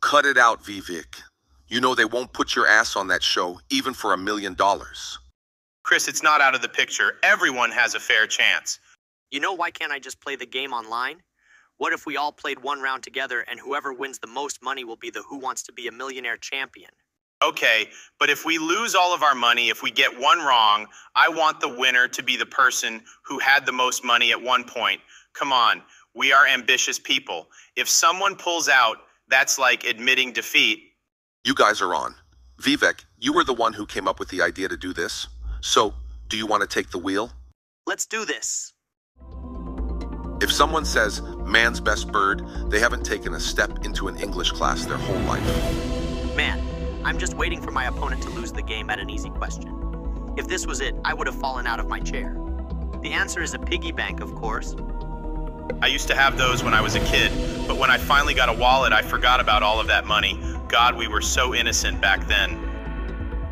Cut it out, Vivek. You know they won't put your ass on that show, even for $1 million. Chris, it's not out of the picture. Everyone has a fair chance. You know, why can't I just play the game online? What if we all played one round together and whoever wins the most money will be the Who Wants to Be a Millionaire champion? Okay, but if we lose all of our money, if we get one wrong, I want the winner to be the person who had the most money at one point. Come on, we are ambitious people. If someone pulls out, that's like admitting defeat. You guys are on. Vivek, you were the one who came up with the idea to do this. So, do you want to take the wheel? Let's do this. If someone says, man's best bird, they haven't taken a step into an English class their whole life. Man, I'm just waiting for my opponent to lose the game at an easy question. If this was it, I would have fallen out of my chair. The answer is a piggy bank, of course. I used to have those when I was a kid, but when I finally got a wallet, I forgot about all of that money. God, we were so innocent back then.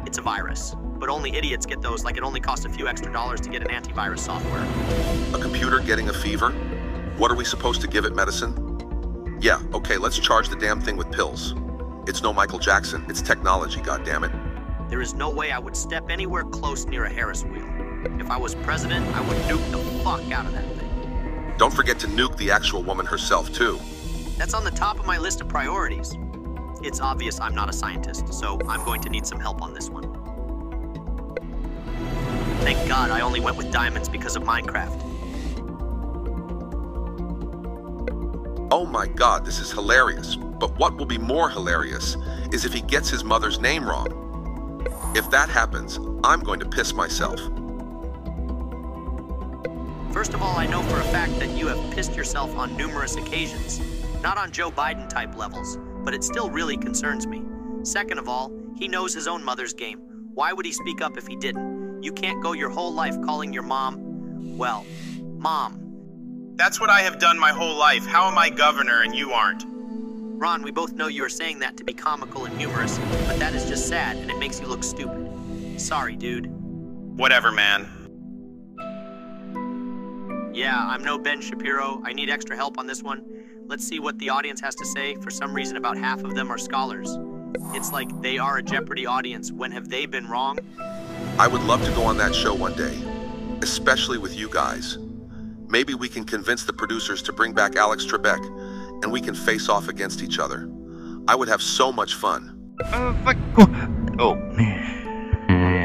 It's a virus, but only idiots get those, like it only costs a few extra dollars to get an antivirus software. A computer getting a fever? What are we supposed to give it, medicine? Yeah, okay, let's charge the damn thing with pills. It's no Michael Jackson, it's technology, goddammit. There is no way I would step anywhere close near a Harris wheel. If I was president, I would nuke the fuck out of that thing. Don't forget to nuke the actual woman herself, too. That's on the top of my list of priorities. It's obvious I'm not a scientist, so I'm going to need some help on this one. Thank God I only went with diamonds because of Minecraft. Oh my God, this is hilarious. But what will be more hilarious is if he gets his mother's name wrong. If that happens, I'm going to piss myself. First of all, I know for a fact that you have pissed yourself on numerous occasions. Not on Joe Biden type levels, but it still really concerns me. Second of all, he knows his own mother's game. Why would he speak up if he didn't? You can't go your whole life calling your mom, well, Mom. That's what I have done my whole life. How am I governor and you aren't? Ron, we both know you are saying that to be comical and humorous, but that is just sad and it makes you look stupid. Sorry, dude. Whatever, man. Yeah, I'm no Ben Shapiro. I need extra help on this one. Let's see what the audience has to say. For some reason, about half of them are scholars. It's like they are a Jeopardy audience. When have they been wrong? I would love to go on that show one day, especially with you guys. Maybe we can convince the producers to bring back Alex Trebek, and we can face off against each other. I would have so much fun.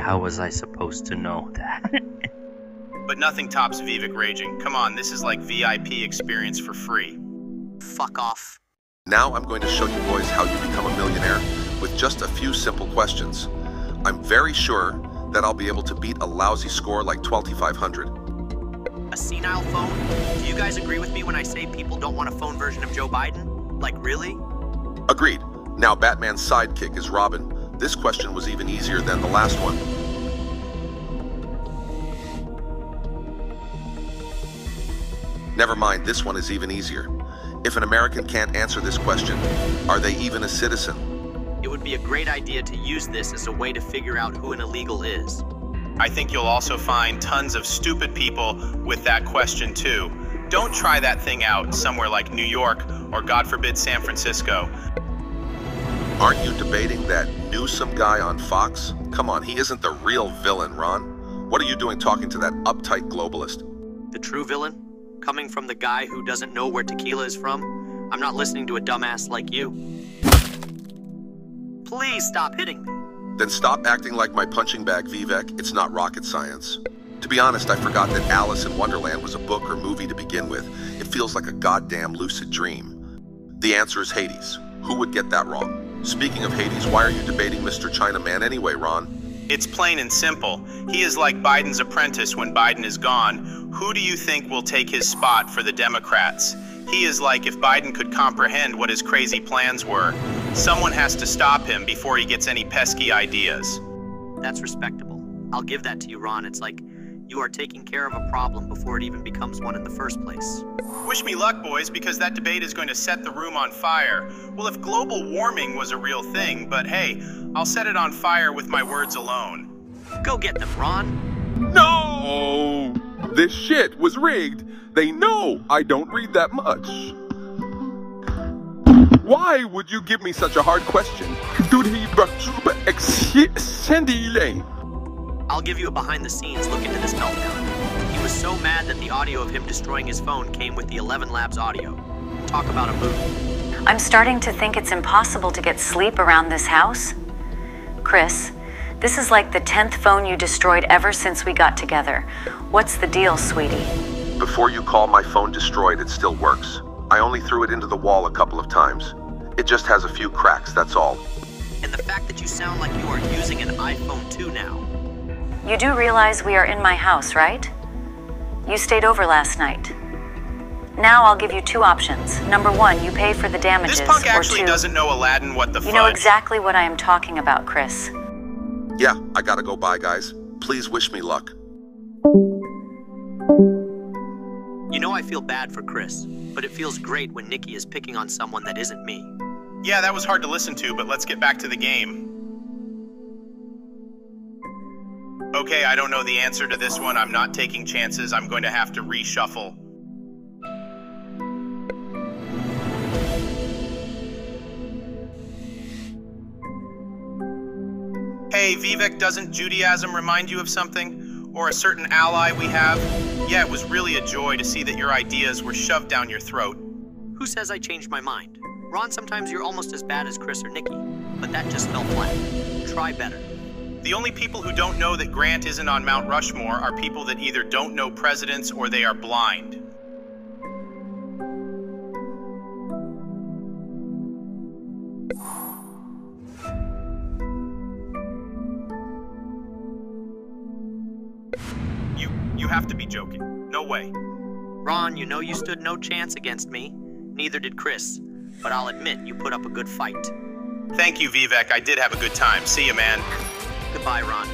How was I supposed to know that? But nothing tops Vivek raging. Come on, this is like VIP experience for free. Fuck off. Now I'm going to show you boys how you become a millionaire with just a few simple questions. I'm very sure that I'll be able to beat a lousy score like 2500. A senile phone? Do you guys agree with me when I say people don't want a phone version of Joe Biden? Like, really? Agreed. Now Batman's sidekick is Robin. This question was even easier than the last one. Never mind, this one is even easier. If an American can't answer this question, are they even a citizen? It would be a great idea to use this as a way to figure out who an illegal is. I think you'll also find tons of stupid people with that question too. Don't try that thing out somewhere like New York or God forbid San Francisco. Aren't you debating that Newsom guy on Fox? Come on, he isn't the real villain, Ron. What are you doing talking to that uptight globalist? The true villain? Coming from the guy who doesn't know where tequila is from? I'm not listening to a dumbass like you. Please stop hitting me. Then stop acting like my punching bag, Vivek. It's not rocket science. To be honest, I forgot that Alice in Wonderland was a book or movie to begin with. It feels like a goddamn lucid dream. The answer is Hades. Who would get that wrong? Speaking of Hades, why are you debating Mr. Chinaman anyway, Ron? It's plain and simple. He is like Biden's apprentice when Biden is gone. Who do you think will take his spot for the Democrats? He is like if Biden could comprehend what his crazy plans were. Someone has to stop him before he gets any pesky ideas. That's respectable. I'll give that to you, Ron. It's like you are taking care of a problem before it even becomes one in the first place. Wish me luck, boys, because that debate is going to set the room on fire. Well, if global warming was a real thing, but hey, I'll set it on fire with my words alone. Go get them, Ron. No! This shit was rigged. They know I don't read that much. Why would you give me such a hard question? I'll give you a behind-the-scenes look into this meltdown. He was so mad that the audio of him destroying his phone came with the 11 Labs audio. Talk about a movie. I'm starting to think it's impossible to get sleep around this house. Chris, this is like the 10th phone you destroyed ever since we got together. What's the deal, sweetie? Before you call my phone destroyed, it still works. I only threw it into the wall a couple of times. It just has a few cracks, that's all. And the fact that you sound like you are using an iPhone 2 now. You do realize we are in my house, right? You stayed over last night. Now I'll give you two options. Number one, you pay for the damages. This punk actually or two, doesn't know Aladdin what the fudge. You know exactly what I am talking about, Chris. Yeah, I gotta go bye, guys. Please wish me luck. You know I feel bad for Chris, but it feels great when Nikki is picking on someone that isn't me. Yeah, that was hard to listen to, but let's get back to the game. Okay, I don't know the answer to this one. I'm not taking chances. I'm going to have to reshuffle. Hey, Vivek, doesn't Judaism remind you of something? Or a certain ally we have? Yeah, it was really a joy to see that your ideas were shoved down your throat. Who says I changed my mind? Ron, sometimes you're almost as bad as Chris or Nikki, but that just fell flat. Try better. The only people who don't know that Grant isn't on Mount Rushmore are people that either don't know presidents or they are blind. You have to be joking. No way. Ron, you know you stood no chance against me. Neither did Chris. But I'll admit you put up a good fight. Thank you, Vivek. I did have a good time. See you, man. Goodbye, Ron.